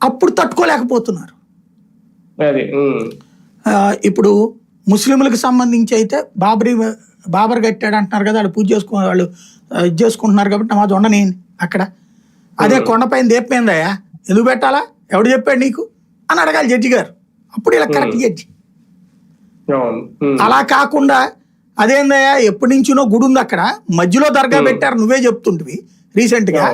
అప్పుడు తట్టుకోలేకపోతున్నారు. ఇప్పుడు ముస్లింలకు సంబంధించి అయితే బాబర్ కట్టాడు అంటున్నారు కదా, వాళ్ళు పూజ వాళ్ళు ఇది చేసుకుంటున్నారు కాబట్టి నమాజ్ ఉండని అక్కడ. అదే కొండపైన దీపమైందయ్యా ఎందుకు పెట్టాలా, ఎవడు చెప్పాడు నీకు అని అడగాలి జడ్జి గారు. అప్పుడు ఇలా కరెక్ట్ జడ్జి. అలా కాకుండా అదేందయ్యా ఎప్పటి నుంచినో గుడి ఉంది అక్కడ, మధ్యలో దర్గా పెట్టారు నువ్వే చెప్తుంటివి రీసెంట్ గా,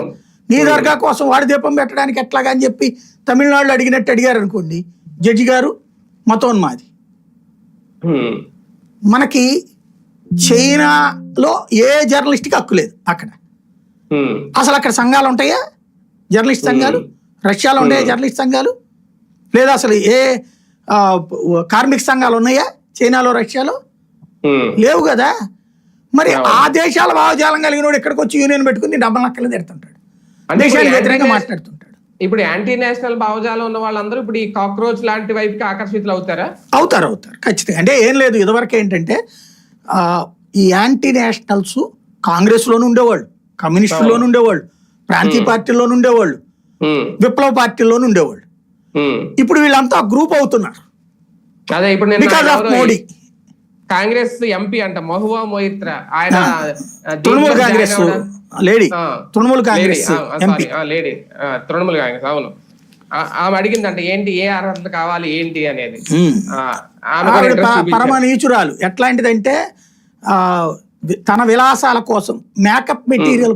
నీ దర్గా కోసం వాడి దీపం పెట్టడానికి ఎట్లాగా అని చెప్పి తమిళనాడులో అడిగినట్టు అడిగారు అనుకోండి జడ్జి గారు, మతోన్మాది. మనకి చైనాలో ఏ జర్నలిస్ట్కి హక్కు లేదు అక్కడ. అసలు అక్కడ సంఘాలు ఉంటాయా జర్నలిస్ట్ సంఘాలు? రష్యాలో ఉంటాయా జర్నలిస్ట్ సంఘాలు? లేదా అసలు ఏ కార్మిక సంఘాలు ఉన్నాయా చైనాలో రష్యాలో? లేవు కదా. మరి ఆ దేశాల భావజాలం కలిగినోడు ఇక్కడికి వచ్చి యూనియన్ పెట్టుకుని డబ్బులు నక్కలు తిడుతుంటాడు, దేశానికి వ్యతిరేకంగా మాట్లాడుతుంటాడు. ఇప్పుడు యాంటీ నేషనల్ భావజాలం ఉన్న వాళ్ళందరూ ఇప్పుడు ఈ కాక్రోచ్ లాంటి వైపుకి ఆకర్షితులు అవుతారా? అవుతారు ఖచ్చితంగా. అంటే ఏం లేదు, ఇదివరకు ఏంటంటే ఈ యాంటీ నేషనల్స్ కాంగ్రెస్లోనూ ఉండేవాళ్ళు, కమ్యూనిస్టులోనూ ఉండేవాళ్ళు, ప్రాంతీయ పార్టీల్లోనూ ఉండేవాళ్ళు, విప్లవ పార్టీల్లోనూ ఉండేవాళ్ళు. ఇప్పుడు వీళ్ళంతా గ్రూప్ అవుతున్నారు. అదే ఇప్పుడు because of Modi. Congress MP అంట మహువా మొయిత్రా, ఆయన తృణమూల్ కాంగ్రెస్ లేడీ, తృణమూల్ కాంగ్రెస్ లేడీ, తృణమూల్ కాంగ్రెస్. అవును, ఆమె అడిగిందంట ఏంటి ఏ అర్హత కావాలి ఏంటి అనేది. పరమ నీచురాలు. ఎట్లాంటిదంటే తన విలాసాల కోసం మేకప్ మెటీరియల్